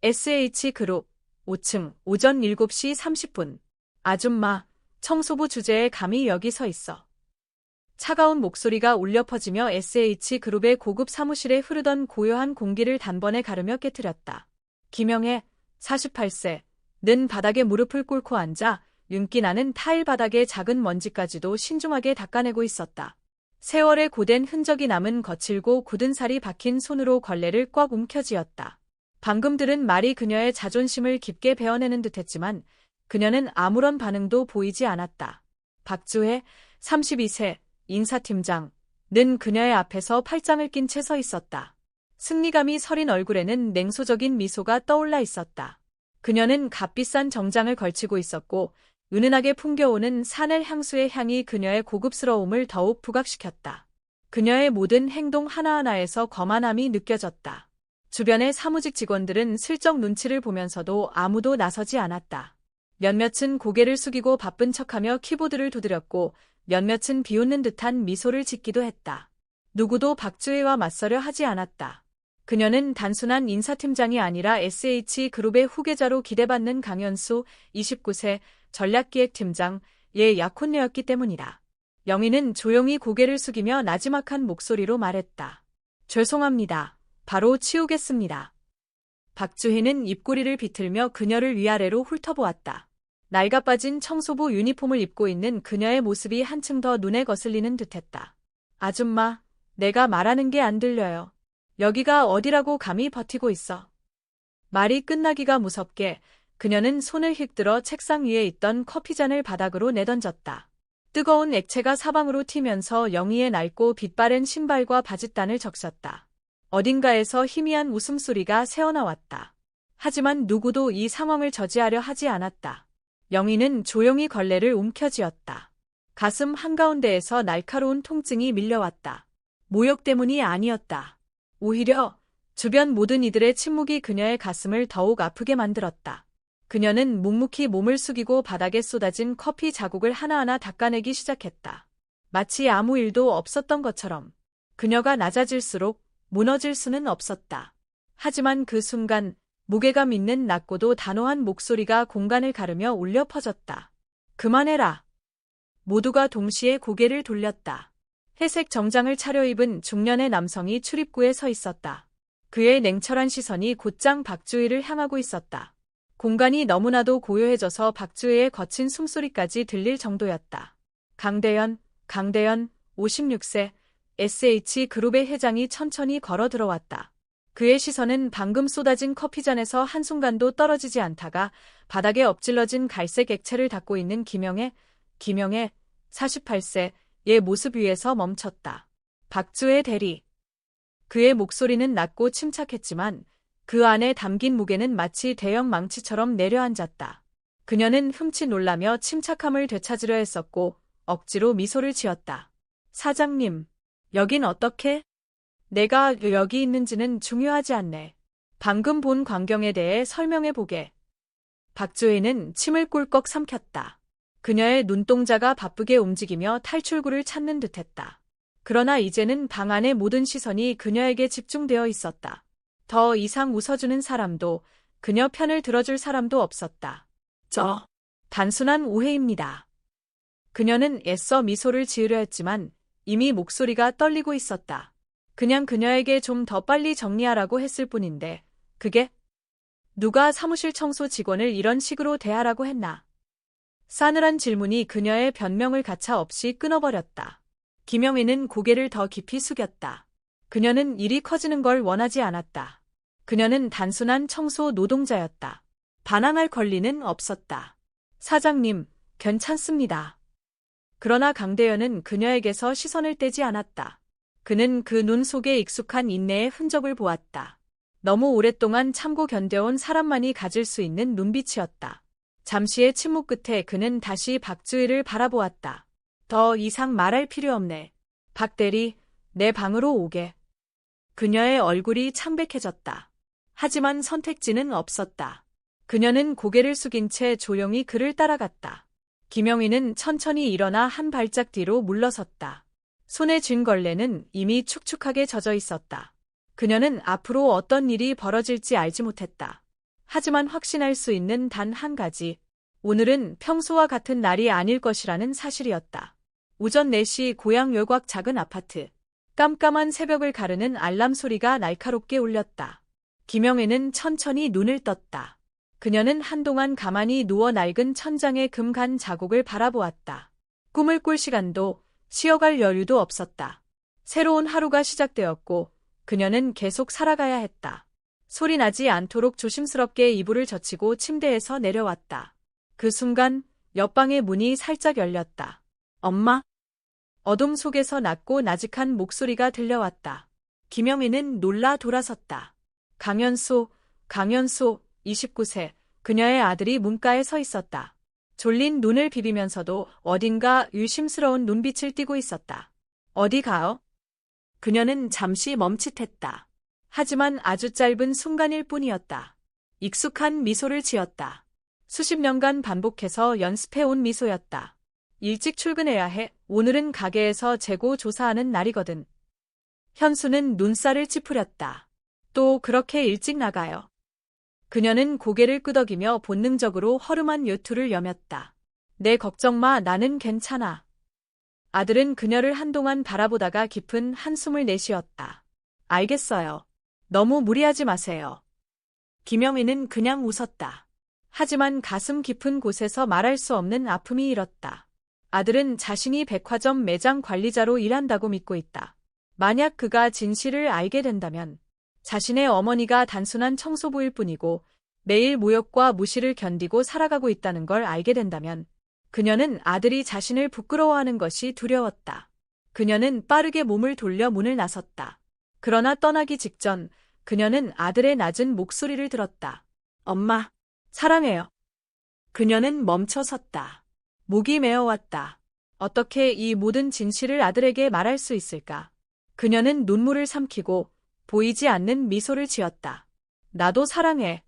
SH그룹 5층 오전 7시 30분. 아줌마, 청소부 주제에 감히 여기 서 있어. 차가운 목소리가 울려 퍼지며 SH그룹의 고급 사무실에 흐르던 고요한 공기를 단번에 가르며 깨트렸다. 김영애, 48세, 는 바닥에 무릎을 꿇고 앉아 윤기 나는 타일 바닥의 작은 먼지까지도 신중하게 닦아내고 있었다. 세월의 고된 흔적이 남은 거칠고 굳은 살이 박힌 손으로 걸레를 꽉 움켜쥐었다. 방금 들은 말이 그녀의 자존심을 깊게 베어내는 듯했지만 그녀는 아무런 반응도 보이지 않았다. 박주혜, 32세, 인사팀장, 는 그녀의 앞에서 팔짱을 낀 채 서 있었다. 승리감이 서린 얼굴에는 냉소적인 미소가 떠올라 있었다. 그녀는 값비싼 정장을 걸치고 있었고 은은하게 풍겨오는 사넬 향수의 향이 그녀의 고급스러움을 더욱 부각시켰다. 그녀의 모든 행동 하나하나에서 거만함이 느껴졌다. 주변의 사무직 직원들은 슬쩍 눈치를 보면서도 아무도 나서지 않았다. 몇몇은 고개를 숙이고 바쁜 척하며 키보드를 두드렸고 몇몇은 비웃는 듯한 미소를 짓기도 했다. 누구도 박주혜와 맞서려 하지 않았다. 그녀는 단순한 인사팀장이 아니라 SH그룹의 후계자로 기대받는 강연수 29세 전략기획팀장의 약혼녀였기 때문이다. 영희는 조용히 고개를 숙이며 나지막한 목소리로 말했다. 죄송합니다. 바로 치우겠습니다. 박주희는 입꼬리를 비틀며 그녀를 위아래로 훑어보았다. 낡아 빠진 청소부 유니폼을 입고 있는 그녀의 모습이 한층 더 눈에 거슬리는 듯했다. 아줌마, 내가 말하는 게 안 들려요. 여기가 어디라고 감히 버티고 있어. 말이 끝나기가 무섭게 그녀는 손을 휙들어 책상 위에 있던 커피잔을 바닥으로 내던졌다. 뜨거운 액체가 사방으로 튀면서 영희의 낡고 빛바랜 신발과 바짓단을 적셨다. 어딘가에서 희미한 웃음소리가 새어나왔다. 하지만 누구도 이 상황을 저지하려 하지 않았다. 영희는 조용히 걸레를 움켜쥐었다. 가슴 한가운데에서 날카로운 통증이 밀려왔다. 모욕 때문이 아니었다. 오히려 주변 모든 이들의 침묵이 그녀의 가슴을 더욱 아프게 만들었다. 그녀는 묵묵히 몸을 숙이고 바닥에 쏟아진 커피 자국을 하나하나 닦아내기 시작했다. 마치 아무 일도 없었던 것처럼. 그녀가 낮아질수록 무너질 수는 없었다. 하지만 그 순간 무게감 있는 낮고도 단호한 목소리가 공간을 가르며 울려 퍼졌다. 그만해라. 모두가 동시에 고개를 돌렸다. 회색 정장을 차려입은 중년의 남성이 출입구에 서 있었다. 그의 냉철한 시선이 곧장 박주희를 향하고 있었다. 공간이 너무나도 고요해져서 박주희의 거친 숨소리까지 들릴 정도였다. 강대현, 56세, SH그룹의 회장이 천천히 걸어 들어왔다. 그의 시선은 방금 쏟아진 커피잔에서 한순간도 떨어지지 않다가 바닥에 엎질러진 갈색 액체를 닦고 있는 김영애, 48세의 모습 위에서 멈췄다. 박주혜 대리. 그의 목소리는 낮고 침착했지만 그 안에 담긴 무게는 마치 대형 망치처럼 내려앉았다. 그녀는 흠칫 놀라며 침착함을 되찾으려 했었고 억지로 미소를 지었다. 사장님. 여긴 어떻게? 내가 여기 있는지는 중요하지 않네. 방금 본 광경에 대해 설명해보게. 박주혜는 침을 꿀꺽 삼켰다. 그녀의 눈동자가 바쁘게 움직이며 탈출구를 찾는 듯했다. 그러나 이제는 방 안의 모든 시선이 그녀에게 집중되어 있었다. 더 이상 웃어주는 사람도 그녀 편을 들어줄 사람도 없었다. 단순한 오해입니다. 그녀는 애써 미소를 지으려 했지만 이미 목소리가 떨리고 있었다. 그냥 그녀에게 좀 더 빨리 정리하라고 했을 뿐인데 그게? 누가 사무실 청소 직원을 이런 식으로 대하라고 했나? 싸늘한 질문이 그녀의 변명을 가차 없이 끊어버렸다. 김영희는 고개를 더 깊이 숙였다. 그녀는 일이 커지는 걸 원하지 않았다. 그녀는 단순한 청소 노동자였다. 반항할 권리는 없었다. 사장님, 괜찮습니다. 그러나 강대현은 그녀에게서 시선을 떼지 않았다. 그는 그 눈 속에 익숙한 인내의 흔적을 보았다. 너무 오랫동안 참고 견뎌온 사람만이 가질 수 있는 눈빛이었다. 잠시의 침묵 끝에 그는 다시 박주희를 바라보았다. 더 이상 말할 필요 없네. 박 대리, 내 방으로 오게. 그녀의 얼굴이 창백해졌다. 하지만 선택지는 없었다. 그녀는 고개를 숙인 채 조용히 그를 따라갔다. 김영희는 천천히 일어나 한 발짝 뒤로 물러섰다. 손에 쥔 걸레는 이미 축축하게 젖어 있었다. 그녀는 앞으로 어떤 일이 벌어질지 알지 못했다. 하지만 확신할 수 있는 단 한 가지. 오늘은 평소와 같은 날이 아닐 것이라는 사실이었다. 오전 4시 고향 외곽 작은 아파트. 깜깜한 새벽을 가르는 알람 소리가 날카롭게 울렸다. 김영애는 천천히 눈을 떴다. 그녀는 한동안 가만히 누워 낡은 천장의 금간 자국을 바라보았다. 꿈을 꿀 시간도 쉬어갈 여유도 없었다. 새로운 하루가 시작되었고 그녀는 계속 살아가야 했다. 소리 나지 않도록 조심스럽게 이불을 젖히고 침대에서 내려왔다. 그 순간 옆방의 문이 살짝 열렸다. 엄마? 어둠 속에서 낮고 나직한 목소리가 들려왔다. 김영희는 놀라 돌아섰다. 강연소 29세, 그녀의 아들이 문가에 서 있었다. 졸린 눈을 비비면서도 어딘가 의심스러운 눈빛을 띠고 있었다. 어디 가요? 그녀는 잠시 멈칫했다. 하지만 아주 짧은 순간일 뿐이었다. 익숙한 미소를 지었다. 수십 년간 반복해서 연습해온 미소였다. 일찍 출근해야 해. 오늘은 가게에서 재고 조사하는 날이거든. 현수는 눈살을 찌푸렸다. 또 그렇게 일찍 나가요. 그녀는 고개를 끄덕이며 본능적으로 허름한 요투를 여몄다. 내 걱정 마, 나는 괜찮아. 아들은 그녀를 한동안 바라보다가 깊은 한숨을 내쉬었다. 알겠어요. 너무 무리하지 마세요. 김영희는 그냥 웃었다. 하지만 가슴 깊은 곳에서 말할 수 없는 아픔이 일었다. 아들은 자신이 백화점 매장 관리자로 일한다고 믿고 있다. 만약 그가 진실을 알게 된다면 자신의 어머니가 단순한 청소부일 뿐이고 매일 모욕과 무시를 견디고 살아가고 있다는 걸 알게 된다면 그녀는 아들이 자신을 부끄러워하는 것이 두려웠다. 그녀는 빠르게 몸을 돌려 문을 나섰다. 그러나 떠나기 직전 그녀는 아들의 낮은 목소리를 들었다. 엄마, 사랑해요. 그녀는 멈춰 섰다. 목이 메어왔다. 어떻게 이 모든 진실을 아들에게 말할 수 있을까? 그녀는 눈물을 삼키고 보이지 않는 미소를 지었다. 나도 사랑해.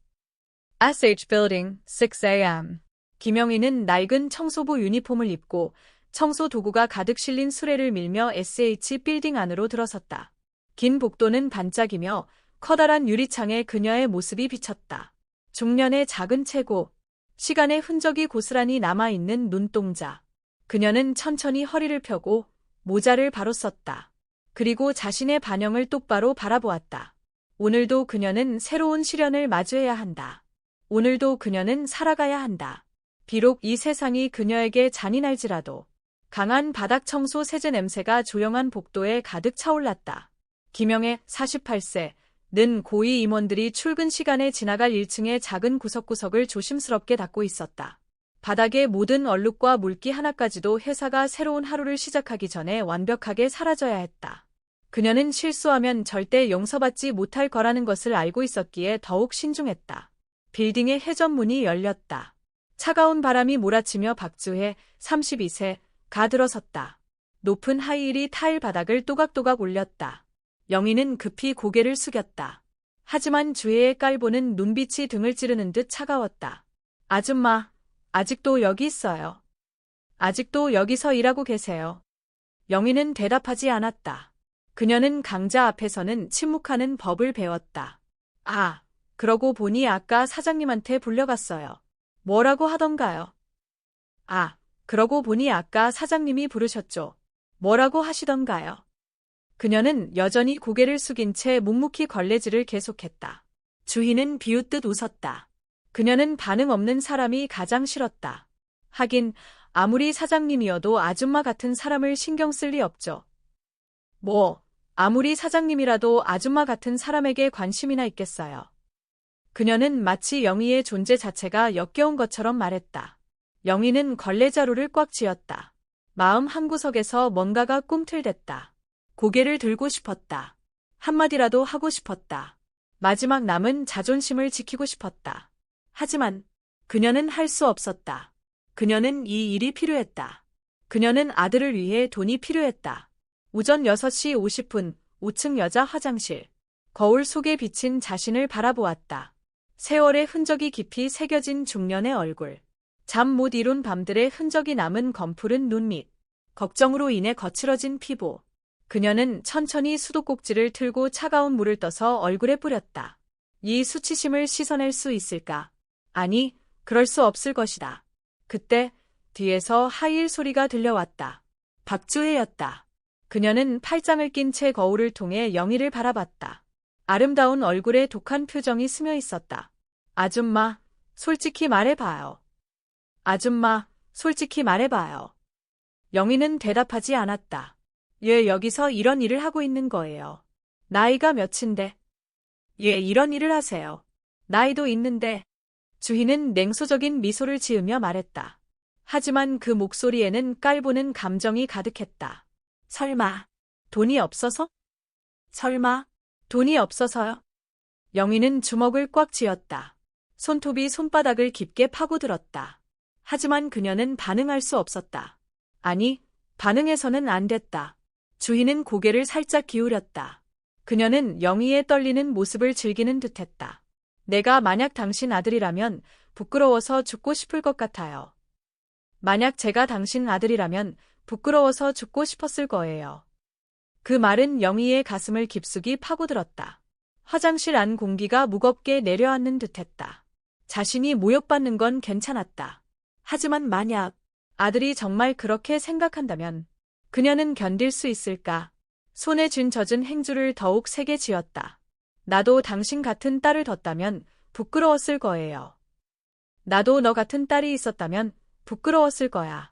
SH Building, 6am. 김영희는 낡은 청소부 유니폼을 입고 청소 도구가 가득 실린 수레를 밀며 SH 빌딩 안으로 들어섰다. 긴 복도는 반짝이며 커다란 유리창에 그녀의 모습이 비쳤다. 중년의 작은 체구, 시간의 흔적이 고스란히 남아있는 눈동자. 그녀는 천천히 허리를 펴고 모자를 바로 썼다. 그리고 자신의 반영을 똑바로 바라보았다. 오늘도 그녀는 새로운 시련을 마주해야 한다. 오늘도 그녀는 살아가야 한다. 비록 이 세상이 그녀에게 잔인할지라도 강한 바닥 청소 세제 냄새가 조용한 복도에 가득 차올랐다. 김영애 48세. 는 고위 임원들이 출근 시간에 지나갈 1층의 작은 구석구석을 조심스럽게 닦고 있었다. 바닥의 모든 얼룩과 물기 하나까지도 회사가 새로운 하루를 시작하기 전에 완벽하게 사라져야 했다. 그녀는 실수하면 절대 용서받지 못할 거라는 것을 알고 있었기에 더욱 신중했다. 빌딩의 해전문이 열렸다. 차가운 바람이 몰아치며 박주혜 32세가 들어섰다. 높은 하이힐이 타일 바닥을 또각또각 올렸다. 영희는 급히 고개를 숙였다. 하지만 주혜의 깔보는 눈빛이 등을 찌르는 듯 차가웠다. 아줌마, 아직도 여기 있어요. 아직도 여기서 일하고 계세요. 영희는 대답하지 않았다. 그녀는 강자 앞에서는 침묵하는 법을 배웠다. 아, 그러고 보니 아까 사장님한테 불려갔어요. 뭐라고 하던가요? 아, 그러고 보니 아까 사장님이 부르셨죠. 뭐라고 하시던가요? 그녀는 여전히 고개를 숙인 채 묵묵히 걸레질을 계속했다. 주희는 비웃듯 웃었다. 그녀는 반응 없는 사람이 가장 싫었다. 하긴 아무리 사장님이어도 아줌마 같은 사람을 신경 쓸 리 없죠. 뭐, 아무리 사장님이라도 아줌마 같은 사람에게 관심이나 있겠어요. 그녀는 마치 영희의 존재 자체가 역겨운 것처럼 말했다. 영희는 걸레자루를 꽉 쥐었다. 마음 한구석에서 뭔가가 꿈틀댔다. 고개를 들고 싶었다. 한마디라도 하고 싶었다. 마지막 남은 자존심을 지키고 싶었다. 하지만 그녀는 할 수 없었다. 그녀는 이 일이 필요했다. 그녀는 아들을 위해 돈이 필요했다. 오전 6시 50분 5층 여자 화장실. 거울 속에 비친 자신을 바라보았다. 세월의 흔적이 깊이 새겨진 중년의 얼굴. 잠 못 이룬 밤들의 흔적이 남은 검푸른 눈밑. 걱정으로 인해 거칠어진 피부. 그녀는 천천히 수도꼭지를 틀고 차가운 물을 떠서 얼굴에 뿌렸다. 이 수치심을 씻어낼 수 있을까? 아니, 그럴 수 없을 것이다. 그때 뒤에서 하이힐 소리가 들려왔다. 박주혜였다. 그녀는 팔짱을 낀 채 거울을 통해 영희를 바라봤다. 아름다운 얼굴에 독한 표정이 스며 있었다. 아줌마, 솔직히 말해봐요. 아줌마, 솔직히 말해봐요. 영희는 대답하지 않았다. 왜 여기서 이런 일을 하고 있는 거예요? 나이가 몇인데? 예, 이런 일을 하세요. 나이도 있는데. 주희는 냉소적인 미소를 지으며 말했다. 하지만 그 목소리에는 깔보는 감정이 가득했다. 설마, 돈이 없어서? 설마, 돈이 없어서요? 영희는 주먹을 꽉 쥐었다. 손톱이 손바닥을 깊게 파고들었다. 하지만 그녀는 반응할 수 없었다. 아니, 반응해서는 안 됐다. 주희는 고개를 살짝 기울였다. 그녀는 영희의 떨리는 모습을 즐기는 듯했다. 내가 만약 당신 아들이라면 부끄러워서 죽고 싶을 것 같아요. 만약 제가 당신 아들이라면 부끄러워서 죽고 싶었을 거예요. 그 말은 영희의 가슴을 깊숙이 파고들었다. 화장실 안 공기가 무겁게 내려앉는 듯했다. 자신이 모욕받는 건 괜찮았다. 하지만 만약 아들이 정말 그렇게 생각한다면 그녀는 견딜 수 있을까? 손에 쥔 젖은 행주를 더욱 세게 쥐었다. 나도 당신 같은 딸을 뒀다면 부끄러웠을 거예요. 나도 너 같은 딸이 있었다면 부끄러웠을 거야.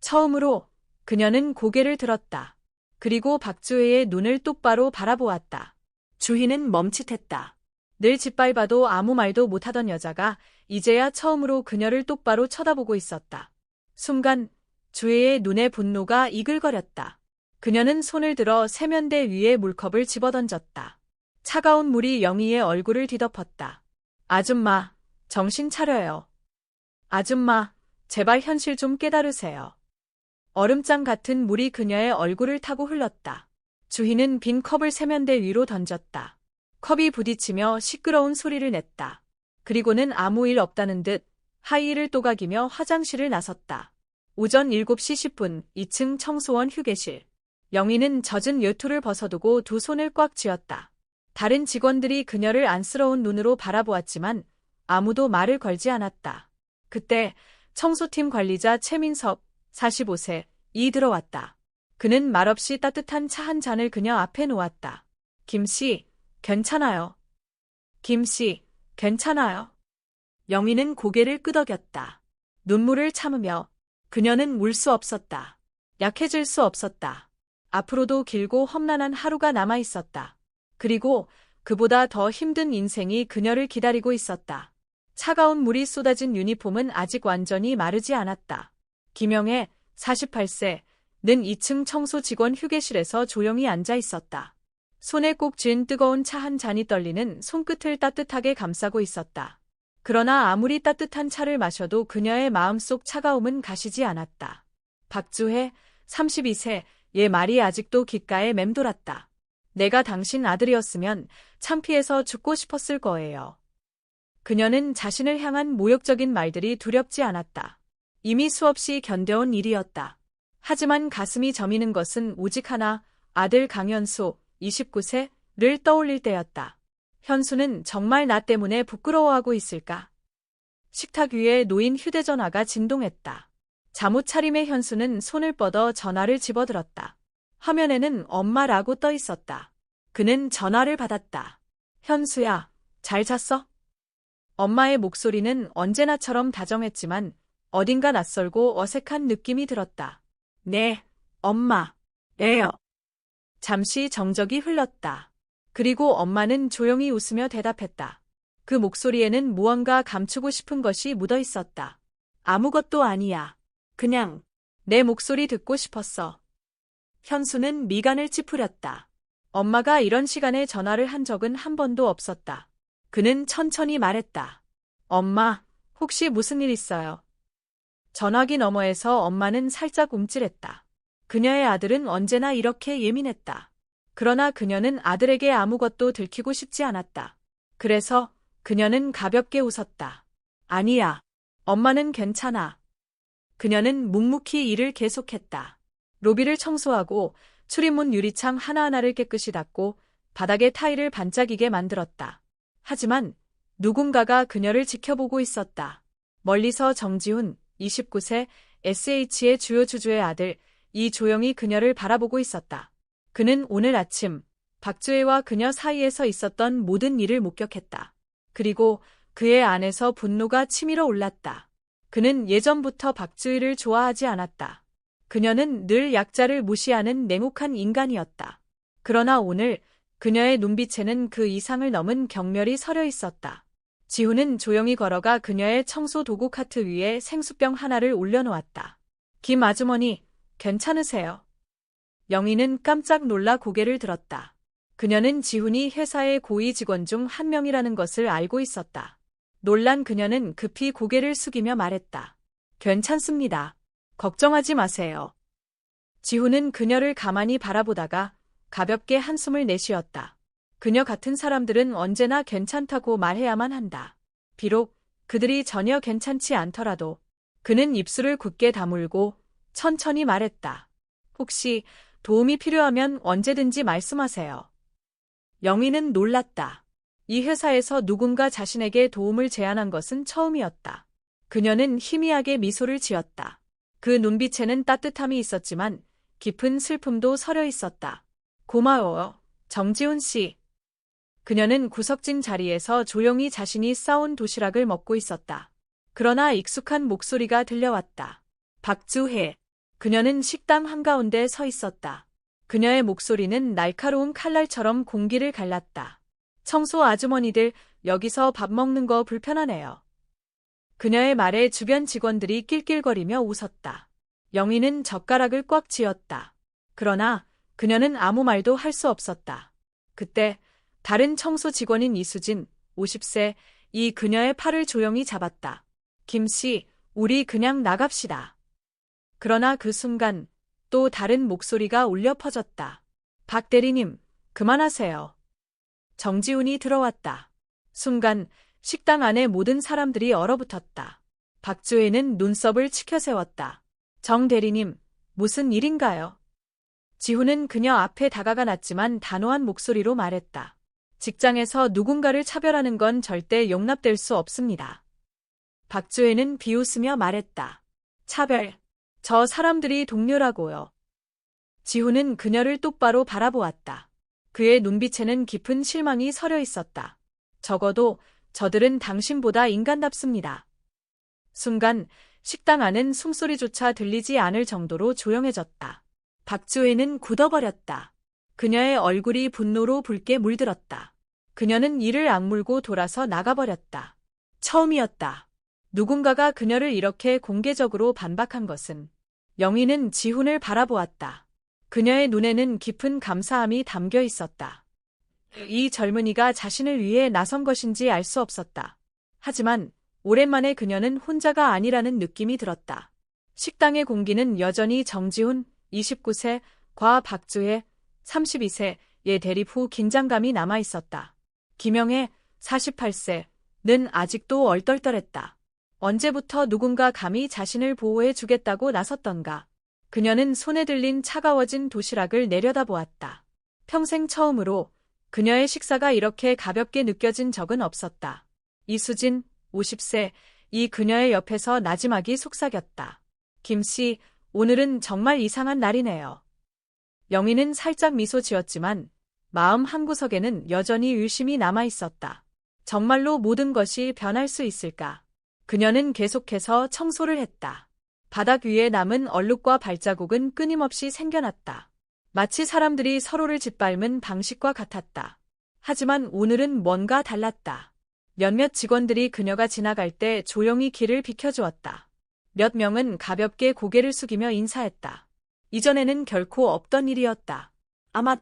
처음으로 그녀는 고개를 들었다. 그리고 박주혜의 눈을 똑바로 바라보았다. 주희는 멈칫했다. 늘 짓밟아도 아무 말도 못하던 여자가 이제야 처음으로 그녀를 똑바로 쳐다보고 있었다. 순간 주혜의 눈에 분노가 이글거렸다. 그녀는 손을 들어 세면대 위에 물컵을 집어던졌다. 차가운 물이 영희의 얼굴을 뒤덮었다. 아줌마, 정신 차려요. 아줌마, 제발 현실 좀 깨달으세요. 얼음장 같은 물이 그녀의 얼굴을 타고 흘렀다. 주희는 빈 컵을 세면대 위로 던졌다. 컵이 부딪히며 시끄러운 소리를 냈다. 그리고는 아무 일 없다는 듯 하이힐을 또각이며 화장실을 나섰다. 오전 7시 10분 2층 청소원 휴게실. 영희는 젖은 외투를 벗어두고 두 손을 꽉 쥐었다. 다른 직원들이 그녀를 안쓰러운 눈으로 바라보았지만 아무도 말을 걸지 않았다. 그때 청소팀 관리자 최민섭 45세이 들어왔다. 그는 말없이 따뜻한 차 한 잔을 그녀 앞에 놓았다. 김씨, 괜찮아요. 김씨, 괜찮아요. 영희는 고개를 끄덕였다. 눈물을 참으며 그녀는 울 수 없었다. 약해질 수 없었다. 앞으로도 길고 험난한 하루가 남아 있었다. 그리고 그보다 더 힘든 인생이 그녀를 기다리고 있었다. 차가운 물이 쏟아진 유니폼은 아직 완전히 마르지 않았다. 김영애, 48세는 2층 청소 직원 휴게실에서 조용히 앉아 있었다. 손에 꼭 쥔 뜨거운 차 한 잔이 떨리는 손끝을 따뜻하게 감싸고 있었다. 그러나 아무리 따뜻한 차를 마셔도 그녀의 마음속 차가움은 가시지 않았다. 박주혜, 32세의 말이 아직도 귓가에 맴돌았다. 내가 당신 아들이었으면 창피해서 죽고 싶었을 거예요. 그녀는 자신을 향한 모욕적인 말들이 두렵지 않았다. 이미 수없이 견뎌온 일이었다. 하지만 가슴이 저미는 것은 오직 하나, 아들 강현수, 29세를 떠올릴 때였다. 현수는 정말 나 때문에 부끄러워하고 있을까? 식탁 위에 놓인 휴대전화가 진동했다. 잠옷 차림의 현수는 손을 뻗어 전화를 집어들었다. 화면에는 엄마라고 떠 있었다. 그는 전화를 받았다. 현수야, 잘 잤어? 엄마의 목소리는 언제나처럼 다정했지만 어딘가 낯설고 어색한 느낌이 들었다. 네, 엄마. 예요. 잠시 정적이 흘렀다. 그리고 엄마는 조용히 웃으며 대답했다. 그 목소리에는 무언가 감추고 싶은 것이 묻어 있었다. 아무것도 아니야. 그냥 내 목소리 듣고 싶었어. 현수는 미간을 찌푸렸다. 엄마가 이런 시간에 전화를 한 적은 한 번도 없었다. 그는 천천히 말했다. 엄마, 혹시 무슨 일 있어요? 전화기 너머에서 엄마는 살짝 움찔했다. 그녀의 아들은 언제나 이렇게 예민했다. 그러나 그녀는 아들에게 아무것도 들키고 싶지 않았다. 그래서 그녀는 가볍게 웃었다. 아니야. 엄마는 괜찮아. 그녀는 묵묵히 일을 계속했다. 로비를 청소하고 출입문 유리창 하나하나를 깨끗이 닦고 바닥에 타일을 반짝이게 만들었다. 하지만 누군가가 그녀를 지켜보고 있었다. 멀리서 정지훈, 29세, SH의 주요 주주의 아들, 이조영이 그녀를 바라보고 있었다. 그는 오늘 아침 박주혜와 그녀 사이에서 있었던 모든 일을 목격했다. 그리고 그의 안에서 분노가 치밀어 올랐다. 그는 예전부터 박주희를 좋아하지 않았다. 그녀는 늘 약자를 무시하는 냉혹한 인간이었다. 그러나 오늘 그녀의 눈빛에는 그 이상을 넘은 경멸이 서려 있었다. 지훈은 조용히 걸어가 그녀의 청소 도구 카트 위에 생수병 하나를 올려놓았다. 김 아주머니, 괜찮으세요? 영희는 깜짝 놀라 고개를 들었다. 그녀는 지훈이 회사의 고위 직원 중 한 명이라는 것을 알고 있었다. 놀란 그녀는 급히 고개를 숙이며 말했다. 괜찮습니다. 걱정하지 마세요. 지훈은 그녀를 가만히 바라보다가 가볍게 한숨을 내쉬었다. 그녀 같은 사람들은 언제나 괜찮다고 말해야만 한다. 비록 그들이 전혀 괜찮지 않더라도 그는 입술을 굳게 다물고 천천히 말했다. 혹시 도움이 필요하면 언제든지 말씀하세요. 영희는 놀랐다. 이 회사에서 누군가 자신에게 도움을 제안한 것은 처음이었다. 그녀는 희미하게 미소를 지었다. 그 눈빛에는 따뜻함이 있었지만 깊은 슬픔도 서려 있었다. 고마워요, 정지훈 씨. 그녀는 구석진 자리에서 조용히 자신이 싸온 도시락을 먹고 있었다. 그러나 익숙한 목소리가 들려왔다. 박주혜. 그녀는 식당 한가운데 서 있었다. 그녀의 목소리는 날카로운 칼날처럼 공기를 갈랐다. 청소 아주머니들, 여기서 밥 먹는 거 불편하네요. 그녀의 말에 주변 직원들이 낄낄거리며 웃었다. 영희는 젓가락을 꽉 쥐었다. 그러나 그녀는 아무 말도 할 수 없었다. 그때 다른 청소 직원인 이수진, 50세, 이 그녀의 팔을 조용히 잡았다. 김 씨, 우리 그냥 나갑시다. 그러나 그 순간 또 다른 목소리가 울려 퍼졌다. 박 대리님, 그만하세요. 정지훈이 들어왔다. 순간 식당 안에 모든 사람들이 얼어붙었다. 박주혜는 눈썹을 치켜세웠다. 정 대리님, 무슨 일인가요? 지훈은 그녀 앞에 다가가 났지만 단호한 목소리로 말했다. 직장에서 누군가를 차별하는 건 절대 용납될 수 없습니다. 박주혜는 비웃으며 말했다. 차별. 저 사람들이 동료라고요. 지훈은 그녀를 똑바로 바라보았다. 그의 눈빛에는 깊은 실망이 서려 있었다. 적어도 저들은 당신보다 인간답습니다. 순간 식당 안은 숨소리조차 들리지 않을 정도로 조용해졌다. 박주혜는 굳어버렸다. 그녀의 얼굴이 분노로 붉게 물들었다. 그녀는 이를 악물고 돌아서 나가버렸다. 처음이었다. 누군가가 그녀를 이렇게 공개적으로 반박한 것은. 영희는 지훈을 바라보았다. 그녀의 눈에는 깊은 감사함이 담겨 있었다. 이 젊은이가 자신을 위해 나선 것인지 알 수 없었다. 하지만 오랜만에 그녀는 혼자가 아니라는 느낌이 들었다. 식당의 공기는 여전히 정지훈, 29세, 과 박주혜, 32세의 대립 후 긴장감이 남아있었다. 김영애, 48세는 아직도 얼떨떨했다. 언제부터 누군가 감히 자신을 보호해 주겠다고 나섰던가. 그녀는 손에 들린 차가워진 도시락을 내려다보았다. 평생 처음으로 그녀의 식사가 이렇게 가볍게 느껴진 적은 없었다. 이수진, 50세, 이 그녀의 옆에서 나지막이 속삭였다. 김 씨, 오늘은 정말 이상한 날이네요. 영희는 살짝 미소 지었지만 마음 한구석에는 여전히 의심이 남아있었다. 정말로 모든 것이 변할 수 있을까? 그녀는 계속해서 청소를 했다. 바닥 위에 남은 얼룩과 발자국은 끊임없이 생겨났다. 마치 사람들이 서로를 짓밟은 방식과 같았다. 하지만 오늘은 뭔가 달랐다. 몇몇 직원들이 그녀가 지나갈 때 조용히 길을 비켜주었다. 몇 명은 가볍게 고개를 숙이며 인사했다. 이전에는 결코 없던 일이었다. 아마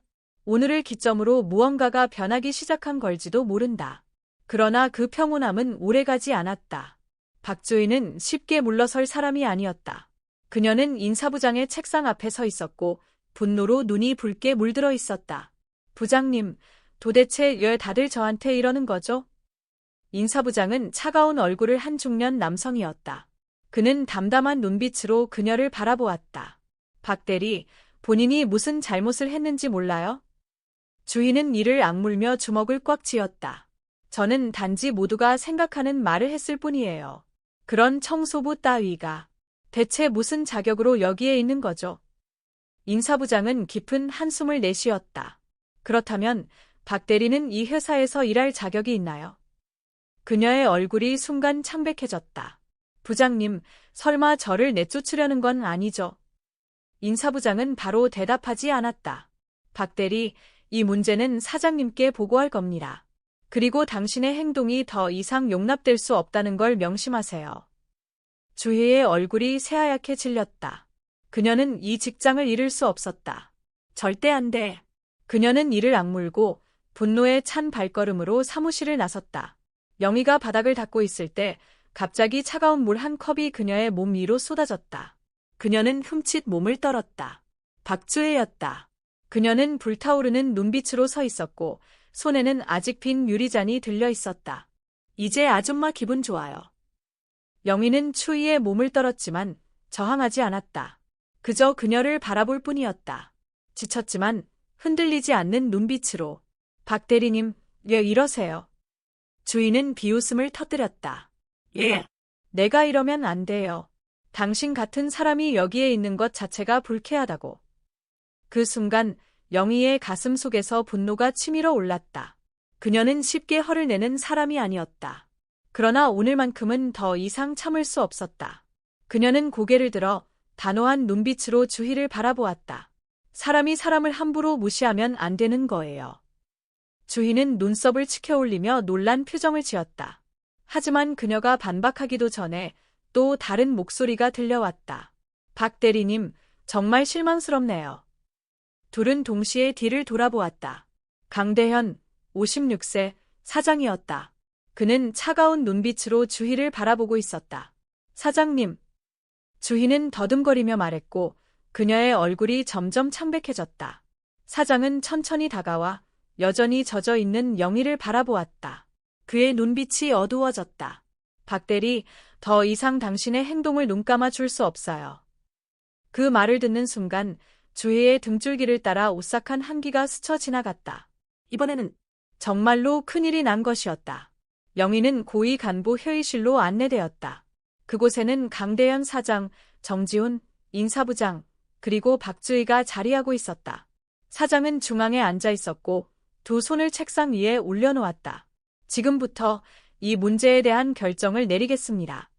오늘을 기점으로 무언가가 변하기 시작한 걸지도 모른다. 그러나 그 평온함은 오래가지 않았다. 박주희는 쉽게 물러설 사람이 아니었다. 그녀는 인사부장의 책상 앞에 서 있었고 분노로 눈이 붉게 물들어 있었다. 부장님, 도대체 왜 다들 저한테 이러는 거죠? 인사부장은 차가운 얼굴을 한 중년 남성이었다. 그는 담담한 눈빛으로 그녀를 바라보았다. 박 대리, 본인이 무슨 잘못을 했는지 몰라요? 주희는 이를 악물며 주먹을 꽉 쥐었다. 저는 단지 모두가 생각하는 말을 했을 뿐이에요. 그런 청소부 따위가 대체 무슨 자격으로 여기에 있는 거죠? 인사부장은 깊은 한숨을 내쉬었다. 그렇다면 박 대리는 이 회사에서 일할 자격이 있나요? 그녀의 얼굴이 순간 창백해졌다. 부장님, 설마 저를 내쫓으려는 건 아니죠? 인사부장은 바로 대답하지 않았다. 박 대리, 이 문제는 사장님께 보고할 겁니다. 그리고 당신의 행동이 더 이상 용납될 수 없다는 걸 명심하세요. 주희의 얼굴이 새하얗게 질렸다. 그녀는 이 직장을 잃을 수 없었다. 절대 안 돼. 그녀는 이를 악물고 분노에 찬 발걸음으로 사무실을 나섰다. 영희가 바닥을 닦고 있을 때 갑자기 차가운 물 한 컵이 그녀의 몸 위로 쏟아졌다. 그녀는 흠칫 몸을 떨었다. 박주혜였다. 그녀는 불타오르는 눈빛으로 서 있었고 손에는 아직 빈 유리잔이 들려 있었다. 이제 아줌마 기분 좋아요. 영희는 추위에 몸을 떨었지만 저항하지 않았다. 그저 그녀를 바라볼 뿐이었다. 지쳤지만 흔들리지 않는 눈빛으로. 박 대리님, 왜 이러세요? 주인은 비웃음을 터뜨렸다. 예. 내가 이러면 안 돼요. 당신 같은 사람이 여기에 있는 것 자체가 불쾌하다고. 그 순간 영희의 가슴 속에서 분노가 치밀어 올랐다. 그녀는 쉽게 화를 내는 사람이 아니었다. 그러나 오늘만큼은 더 이상 참을 수 없었다. 그녀는 고개를 들어 단호한 눈빛으로 주희를 바라보았다. 사람이 사람을 함부로 무시하면 안 되는 거예요. 주희는 눈썹을 치켜올리며 놀란 표정을 지었다. 하지만 그녀가 반박하기도 전에 또 다른 목소리가 들려왔다. 박 대리님, 정말 실망스럽네요. 둘은 동시에 뒤를 돌아보았다. 강대현, 56세, 사장이었다. 그는 차가운 눈빛으로 주희를 바라보고 있었다. 사장님. 주희는 더듬거리며 말했고 그녀의 얼굴이 점점 창백해졌다. 사장은 천천히 다가와 여전히 젖어 있는 영희를 바라보았다. 그의 눈빛이 어두워졌다. 박 대리, 더 이상 당신의 행동을 눈감아 줄 수 없어요. 그 말을 듣는 순간 주희의 등줄기를 따라 오싹한 한기가 스쳐 지나갔다. 이번에는 정말로 큰일이 난 것이었다. 영희는 고위 간부 회의실로 안내되었다. 그곳에는 강대현 사장, 정지훈, 인사부장, 그리고 박주희가 자리하고 있었다. 사장은 중앙에 앉아 있었고 두 손을 책상 위에 올려놓았다. 지금부터 이 문제에 대한 결정을 내리겠습니다.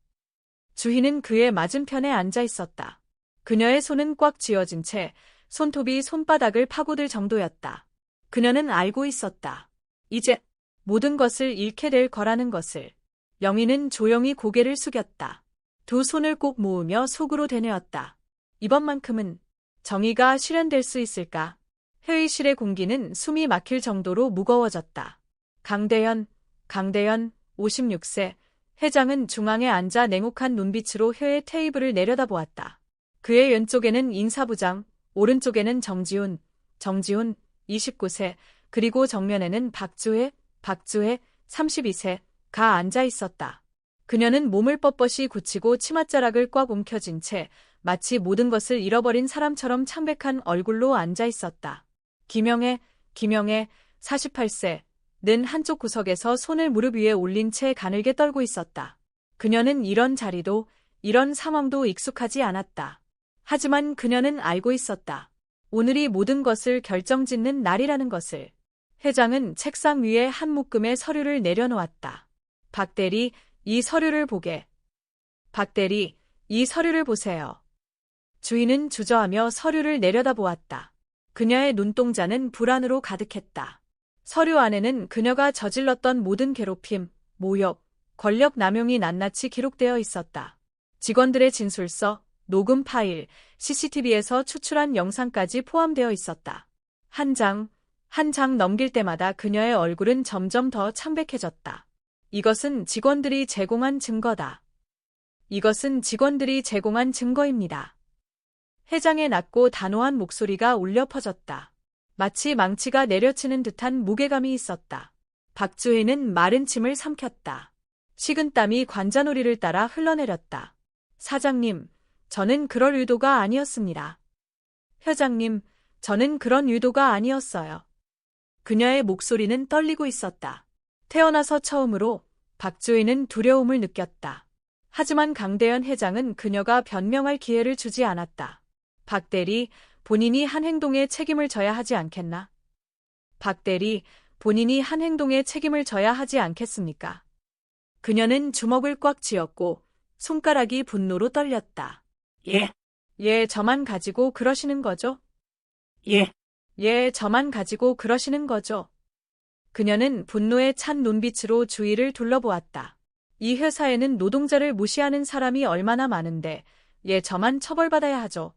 주희는 그의 맞은편에 앉아 있었다. 그녀의 손은 꽉 쥐어진 채 손톱이 손바닥을 파고들 정도였다. 그녀는 알고 있었다. 이제 모든 것을 잃게 될 거라는 것을. 영희는 조용히 고개를 숙였다. 두 손을 꼭 모으며 속으로 되뇌었다. 이번만큼은 정의가 실현될 수 있을까? 회의실의 공기는 숨이 막힐 정도로 무거워졌다. 강대현, 56세, 회장은 중앙에 앉아 냉혹한 눈빛으로 회의 테이블을 내려다보았다. 그의 왼쪽에는 인사부장, 오른쪽에는 정지훈, 29세, 그리고 정면에는 박주혜, 32세가 앉아 있었다. 그녀는 몸을 뻣뻣이 굳히고 치맛자락을 꽉 움켜쥔 채 마치 모든 것을 잃어버린 사람처럼 창백한 얼굴로 앉아 있었다. 김영애, 48세는 한쪽 구석에서 손을 무릎 위에 올린 채 가늘게 떨고 있었다. 그녀는 이런 자리도, 이런 상황도 익숙하지 않았다. 하지만 그녀는 알고 있었다. 오늘이 모든 것을 결정짓는 날이라는 것을. 회장은 책상 위에 한 묶음의 서류를 내려놓았다. 박 대리, 이 서류를 보게. 박 대리, 이 서류를 보세요. 주인은 주저하며 서류를 내려다보았다. 그녀의 눈동자는 불안으로 가득했다. 서류 안에는 그녀가 저질렀던 모든 괴롭힘, 모욕, 권력 남용이 낱낱이 기록되어 있었다. 직원들의 진술서, 녹음 파일, CCTV에서 추출한 영상까지 포함되어 있었다. 한 장 넘길 때마다 그녀의 얼굴은 점점 더 창백해졌다. 이것은 직원들이 제공한 증거다. 이것은 직원들이 제공한 증거입니다. 회장의 낮고 단호한 목소리가 울려 퍼졌다. 마치 망치가 내려치는 듯한 무게감이 있었다. 박주희는 마른 침을 삼켰다. 식은땀이 관자놀이를 따라 흘러내렸다. 사장님, 저는 그럴 의도가 아니었습니다. 회장님, 저는 그런 의도가 아니었어요. 그녀의 목소리는 떨리고 있었다. 태어나서 처음으로 박주희는 두려움을 느꼈다. 하지만 강대현 회장은 그녀가 변명할 기회를 주지 않았다. 박 대리, 본인이 한 행동에 책임을 져야 하지 않겠나? 박 대리, 본인이 한 행동에 책임을 져야 하지 않겠습니까? 그녀는 주먹을 꽉 쥐었고 손가락이 분노로 떨렸다. 예, 예, 저만 가지고 그러시는 거죠? 예, 예, 저만 가지고 그러시는 거죠? 그녀는 분노에 찬 눈빛으로 주위를 둘러보았다. 이 회사에는 노동자를 무시하는 사람이 얼마나 많은데, 예, 저만 처벌받아야 하죠.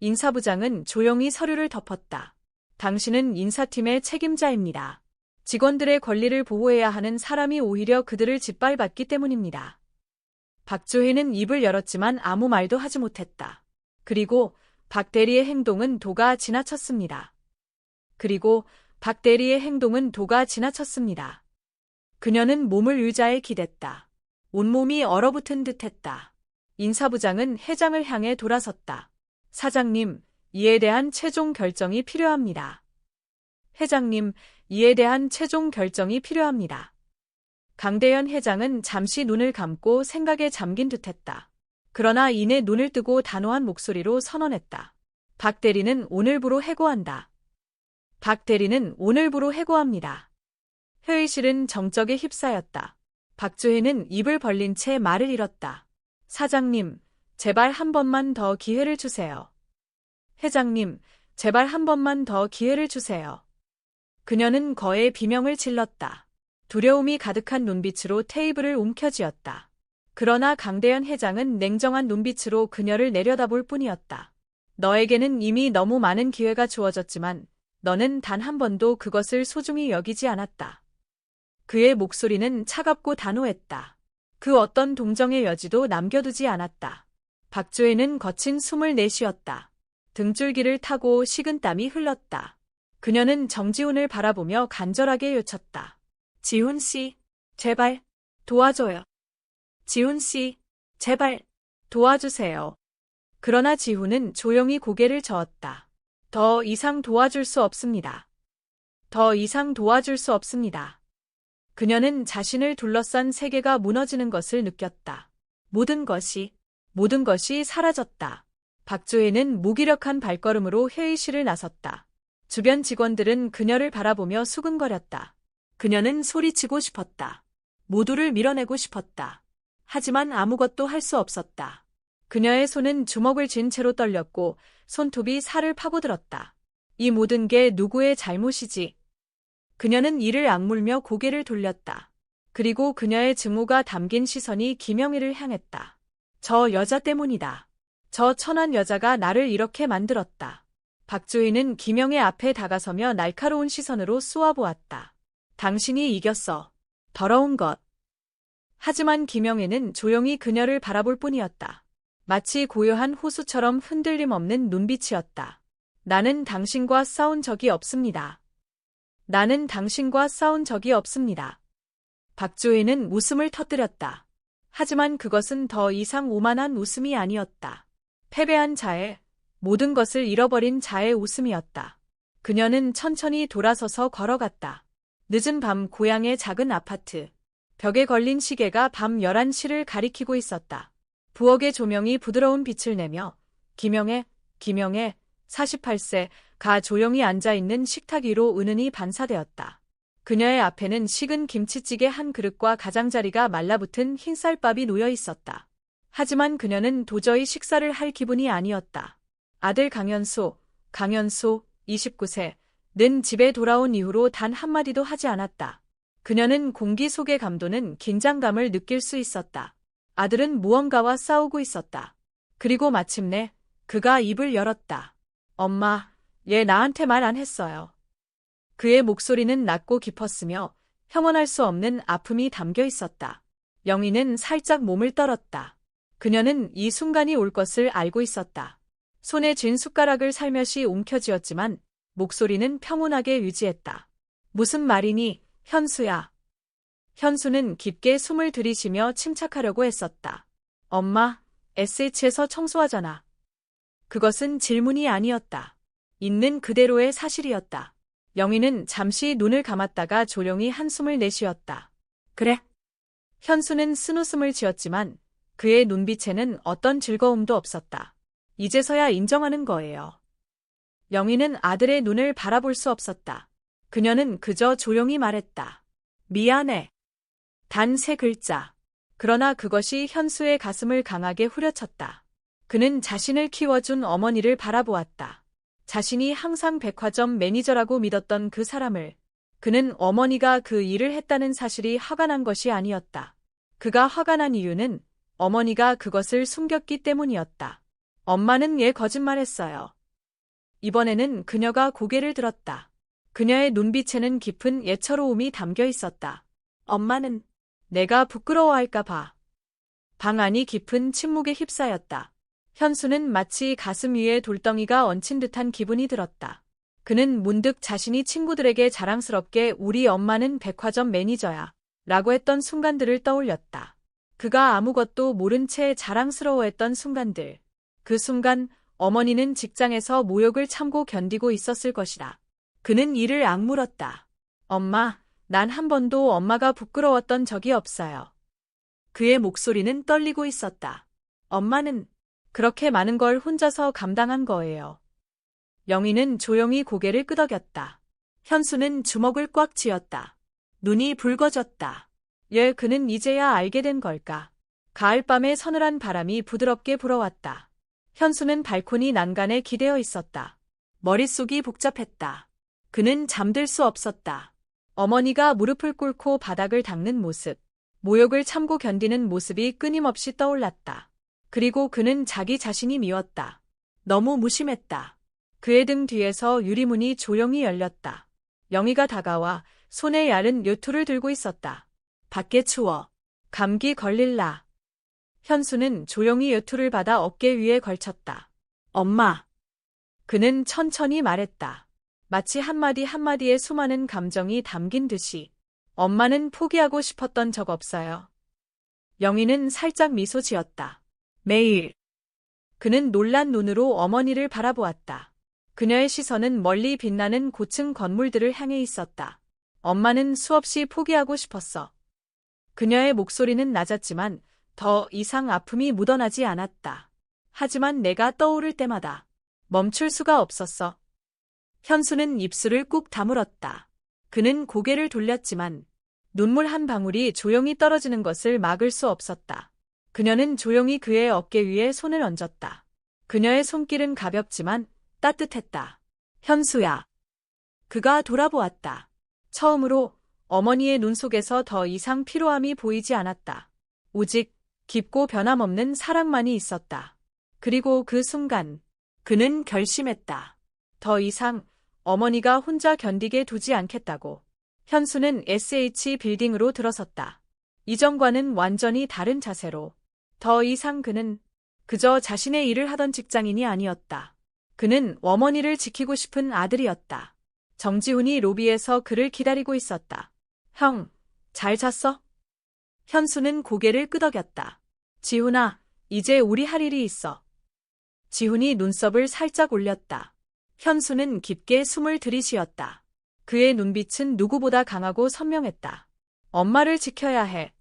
인사부장은 조용히 서류를 덮었다. 당신은 인사팀의 책임자입니다. 직원들의 권리를 보호해야 하는 사람이 오히려 그들을 짓밟았기 때문입니다. 박주희는 입을 열었지만 아무 말도 하지 못했다. 그리고 박 대리의 행동은 도가 지나쳤습니다. 그녀는 몸을 의자에 기댔다. 온몸이 얼어붙은 듯했다. 인사부장은 회장을 향해 돌아섰다. 사장님, 이에 대한 최종 결정이 필요합니다. 회장님, 이에 대한 최종 결정이 필요합니다. 강대현 회장은 잠시 눈을 감고 생각에 잠긴 듯했다. 그러나 이내 눈을 뜨고 단호한 목소리로 선언했다. 박 대리는 오늘부로 해고한다. 박 대리는 오늘부로 해고합니다. 회의실은 정적에 휩싸였다. 박주희는 입을 벌린 채 말을 잃었다. 사장님, 제발 한 번만 더 기회를 주세요. 회장님, 제발 한 번만 더 기회를 주세요. 그녀는 거에 비명을 질렀다. 두려움이 가득한 눈빛으로 테이블을 움켜쥐었다. 그러나 강대현 회장은 냉정한 눈빛으로 그녀를 내려다볼 뿐이었다. 너에게는 이미 너무 많은 기회가 주어졌지만 너는 단 한 번도 그것을 소중히 여기지 않았다. 그의 목소리는 차갑고 단호했다. 그 어떤 동정의 여지도 남겨두지 않았다. 박주혜는 거친 숨을 내쉬었다. 등줄기를 타고 식은땀이 흘렀다. 그녀는 정지훈을 바라보며 간절하게 요쳤다. 지훈 씨, 제발 도와줘요. 지훈 씨, 제발 도와주세요. 그러나 지훈은 조용히 고개를 저었다. 더 이상 도와줄 수 없습니다. 더 이상 도와줄 수 없습니다. 그녀는 자신을 둘러싼 세계가 무너지는 것을 느꼈다. 모든 것이 사라졌다. 박주혜는 무기력한 발걸음으로 회의실을 나섰다. 주변 직원들은 그녀를 바라보며 수근거렸다. 그녀는 소리치고 싶었다. 모두를 밀어내고 싶었다. 하지만 아무것도 할 수 없었다. 그녀의 손은 주먹을 쥔 채로 떨렸고 손톱이 살을 파고들었다. 이 모든 게 누구의 잘못이지? 그녀는 이를 악물며 고개를 돌렸다. 그리고 그녀의 증오가 담긴 시선이 김영희를 향했다. 저 여자 때문이다. 저 천한 여자가 나를 이렇게 만들었다. 박주희는 김영희 앞에 다가서며 날카로운 시선으로 쏘아보았다. 당신이 이겼어. 더러운 것. 하지만 김영희는 조용히 그녀를 바라볼 뿐이었다. 마치 고요한 호수처럼 흔들림 없는 눈빛이었다. 나는 당신과 싸운 적이 없습니다. 나는 당신과 싸운 적이 없습니다. 박주희는 웃음을 터뜨렸다. 하지만 그것은 더 이상 오만한 웃음이 아니었다. 패배한 자의, 모든 것을 잃어버린 자의 웃음이었다. 그녀는 천천히 돌아서서 걸어갔다. 늦은 밤 고향의 작은 아파트. 벽에 걸린 시계가 밤 11시를 가리키고 있었다. 부엌의 조명이 부드러운 빛을 내며 김영애, 48세가 조용히 앉아있는 식탁 위로 은은히 반사되었다. 그녀의 앞에는 식은 김치찌개 한 그릇과 가장자리가 말라붙은 흰쌀밥이 놓여 있었다. 하지만 그녀는 도저히 식사를 할 기분이 아니었다. 아들 강현소, 29세는 집에 돌아온 이후로 단 한마디도 하지 않았다. 그녀는 공기 속의 감도는 긴장감을 느낄 수 있었다. 아들은 무언가와 싸우고 있었다. 그리고 마침내 그가 입을 열었다. 엄마, 얘 나한테 말 안 했어요. 그의 목소리는 낮고 깊었으며 형언할 수 없는 아픔이 담겨 있었다. 영희는 살짝 몸을 떨었다. 그녀는 이 순간이 올 것을 알고 있었다. 손에 쥔 숟가락을 살며시 움켜쥐었지만 목소리는 평온하게 유지했다. 무슨 말이니, 현수야. 현수는 깊게 숨을 들이쉬며 침착하려고 했었다. 엄마, SH에서 청소하잖아. 그것은 질문이 아니었다. 있는 그대로의 사실이었다. 영희는 잠시 눈을 감았다가 조용히 한숨을 내쉬었다. 그래. 현수는 쓴웃음을 지었지만 그의 눈빛에는 어떤 즐거움도 없었다. 이제서야 인정하는 거예요. 영희는 아들의 눈을 바라볼 수 없었다. 그녀는 그저 조용히 말했다. 미안해. 단 3글자. 그러나 그것이 현수의 가슴을 강하게 후려쳤다. 그는 자신을 키워준 어머니를 바라보았다. 자신이 항상 백화점 매니저라고 믿었던 그 사람을. 그는 어머니가 그 일을 했다는 사실이 화가 난 것이 아니었다. 그가 화가 난 이유는 어머니가 그것을 숨겼기 때문이었다. 엄마는 거짓말했어요. 이번에는 그녀가 고개를 들었다. 그녀의 눈빛에는 깊은 애처로움이 담겨 있었다. 엄마는 내가 부끄러워할까 봐. 방 안이 깊은 침묵에 휩싸였다. 현수는 마치 가슴 위에 돌덩이가 얹힌 듯한 기분이 들었다. 그는 문득 자신이 친구들에게 자랑스럽게 우리 엄마는 백화점 매니저야 라고 했던 순간들을 떠올렸다. 그가 아무것도 모른 채 자랑스러워했던 순간들. 그 순간 어머니는 직장에서 모욕을 참고 견디고 있었을 것이다. 그는 이를 악물었다. 엄마, 난 한 번도 엄마가 부끄러웠던 적이 없어요. 그의 목소리는 떨리고 있었다. 엄마는 그렇게 많은 걸 혼자서 감당한 거예요. 영희는 조용히 고개를 끄덕였다. 현수는 주먹을 꽉 쥐었다. 눈이 붉어졌다. 그는 이제야 알게 된 걸까? 가을밤의 서늘한 바람이 부드럽게 불어왔다. 현수는 발코니 난간에 기대어 있었다. 머릿속이 복잡했다. 그는 잠들 수 없었다. 어머니가 무릎을 꿇고 바닥을 닦는 모습, 모욕을 참고 견디는 모습이 끊임없이 떠올랐다. 그리고 그는 자기 자신이 미웠다. 너무 무심했다. 그의 등 뒤에서 유리문이 조용히 열렸다. 영희가 다가와 손에 야른 요투를 들고 있었다. 밖에 추워. 감기 걸릴라. 현수는 조용히 요투를 받아 어깨 위에 걸쳤다. 엄마. 그는 천천히 말했다. 마치 한마디 한마디에 수많은 감정이 담긴 듯이. 엄마는 포기하고 싶었던 적 없어요. 영희는 살짝 미소 지었다. 매일. 그는 놀란 눈으로 어머니를 바라보았다. 그녀의 시선은 멀리 빛나는 고층 건물들을 향해 있었다. 엄마는 수없이 포기하고 싶었어. 그녀의 목소리는 낮았지만 더 이상 아픔이 묻어나지 않았다. 하지만 내가 떠오를 때마다 멈출 수가 없었어. 현수는 입술을 꾹 다물었다. 그는 고개를 돌렸지만 눈물 한 방울이 조용히 떨어지는 것을 막을 수 없었다. 그녀는 조용히 그의 어깨 위에 손을 얹었다. 그녀의 손길은 가볍지만 따뜻했다. 현수야. 그가 돌아보았다. 처음으로 어머니의 눈 속에서 더 이상 피로함이 보이지 않았다. 오직 깊고 변함없는 사랑만이 있었다. 그리고 그 순간 그는 결심했다. 더 이상 어머니가 혼자 견디게 두지 않겠다고. 현수는 SH 빌딩으로 들어섰다. 이전과는 완전히 다른 자세로. 더 이상 그는 그저 자신의 일을 하던 직장인이 아니었다. 그는 어머니를 지키고 싶은 아들이었다. 정지훈이 로비에서 그를 기다리고 있었다. 형, 잘 잤어? 현수는 고개를 끄덕였다. 지훈아, 이제 우리 할 일이 있어. 지훈이 눈썹을 살짝 올렸다. 현수는 깊게 숨을 들이쉬었다. 그의 눈빛은 누구보다 강하고 선명했다. 엄마를 지켜야 해.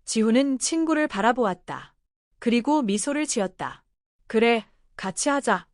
지훈은 친구를 바라보았다. 그리고 미소를 지었다. 그래, 같이 하자.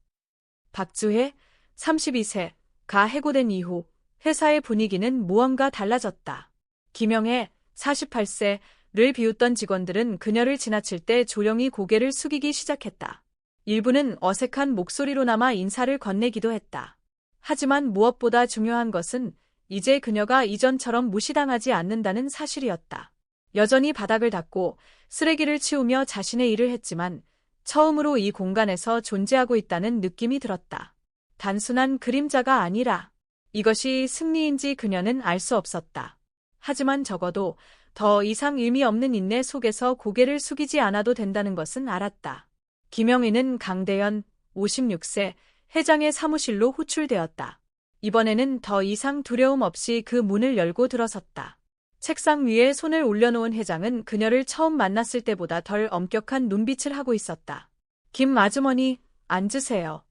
박주혜, 32세가 해고된 이후 회사의 분위기는 무언가 달라졌다. 김영애, 48세를 비웃던 직원들은 그녀를 지나칠 때 조용히 고개를 숙이기 시작했다. 일부는 어색한 목소리로나마 인사를 건네기도 했다. 하지만 무엇보다 중요한 것은 이제 그녀가 이전처럼 무시당하지 않는다는 사실이었다. 여전히 바닥을 닦고 쓰레기를 치우며 자신의 일을 했지만 처음으로 이 공간에서 존재하고 있다는 느낌이 들었다. 단순한 그림자가 아니라 이것이 승리인지 그녀는 알 수 없었다. 하지만 적어도 더 이상 의미 없는 인내 속에서 고개를 숙이지 않아도 된다는 것은 알았다. 김영희는 강대현, 56세, 회장의 사무실로 호출되었다. 이번에는 더 이상 두려움 없이 그 문을 열고 들어섰다. 책상 위에 손을 올려놓은 회장은 그녀를 처음 만났을 때보다 덜 엄격한 눈빛을 하고 있었다. 김 아주머니, 앉으세요.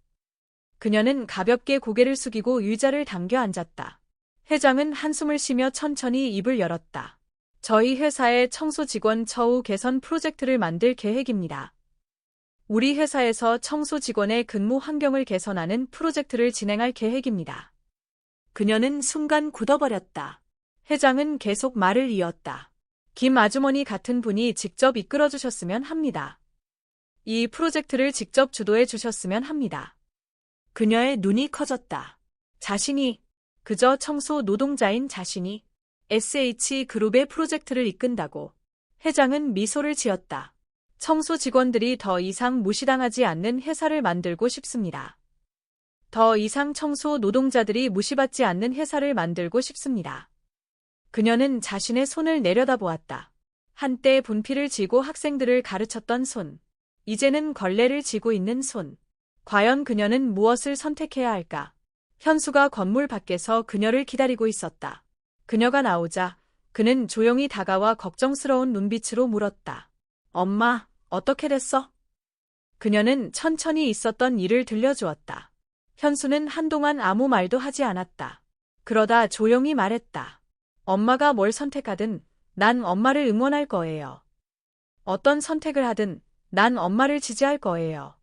그녀는 가볍게 고개를 숙이고 의자를 당겨 앉았다. 회장은 한숨을 쉬며 천천히 입을 열었다. 저희 회사의 청소 직원 처우 개선 프로젝트를 만들 계획입니다. 우리 회사에서 청소 직원의 근무 환경을 개선하는 프로젝트를 진행할 계획입니다. 그녀는 순간 굳어버렸다. 회장은 계속 말을 이었다. 김 아주머니 같은 분이 직접 이끌어 주셨으면 합니다. 이 프로젝트를 직접 주도해 주셨으면 합니다. 그녀의 눈이 커졌다. 자신이, 그저 청소 노동자인 자신이 SH그룹의 프로젝트를 이끈다고. 회장은 미소를 지었다. 청소 직원들이 더 이상 무시당하지 않는 회사를 만들고 싶습니다. 더 이상 청소 노동자들이 무시받지 않는 회사를 만들고 싶습니다. 그녀는 자신의 손을 내려다보았다. 한때 분필을 쥐고 학생들을 가르쳤던 손. 이제는 걸레를 쥐고 있는 손. 과연 그녀는 무엇을 선택해야 할까? 현수가 건물 밖에서 그녀를 기다리고 있었다. 그녀가 나오자 그는 조용히 다가와 걱정스러운 눈빛으로 물었다. 엄마, 어떻게 됐어? 그녀는 천천히 있었던 일을 들려주었다. 현수는 한동안 아무 말도 하지 않았다. 그러다 조용히 말했다. 엄마가 뭘 선택하든 난 엄마를 응원할 거예요. 어떤 선택을 하든 난 엄마를 지지할 거예요.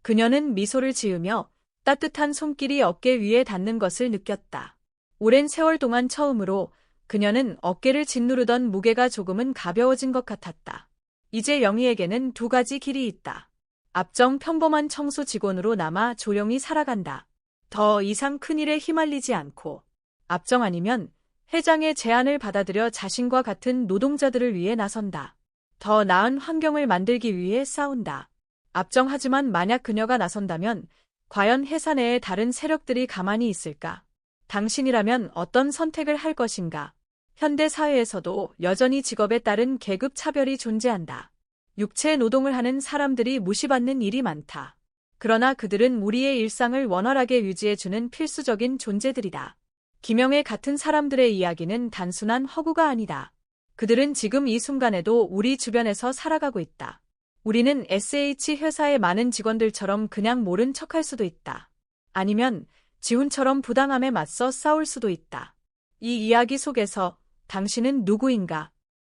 그녀는 미소를 지으며 따뜻한 손길이 어깨 위에 닿는 것을 느꼈다. 오랜 세월 동안 처음으로 그녀는 어깨를 짓누르던 무게가 조금은 가벼워진 것 같았다. 이제 영희에게는 두 가지 길이 있다. 앞정 평범한 청소 직원으로 남아 조용히 살아간다. 더 이상 큰일에 휘말리지 않고. 앞정 아니면 회장의 제안을 받아들여 자신과 같은 노동자들을 위해 나선다. 더 나은 환경을 만들기 위해 싸운다. 앞정하지만 만약 그녀가 나선다면 과연 회사 내에 다른 세력들이 가만히 있을까? 당신이라면 어떤 선택을 할 것인가? 현대 사회에서도 여전히 직업에 따른 계급 차별이 존재한다. 육체 노동을 하는 사람들이 무시받는 일이 많다. 그러나 그들은 우리의 일상을 원활하게 유지해주는 필수적인 존재들이다. 김영애 같은 사람들의 이야기는 단순한 허구가 아니다. 그들은 지금 이 순간에도 우리 주변에서 살아가고 있다. 우리는 SH 회사의 많은 직원들처럼 그냥 모른 척할 수도 있다. 아니면 지훈처럼 부당함에 맞서 싸울 수도 있다. 이 이야기 속에서 당신은 누구인가?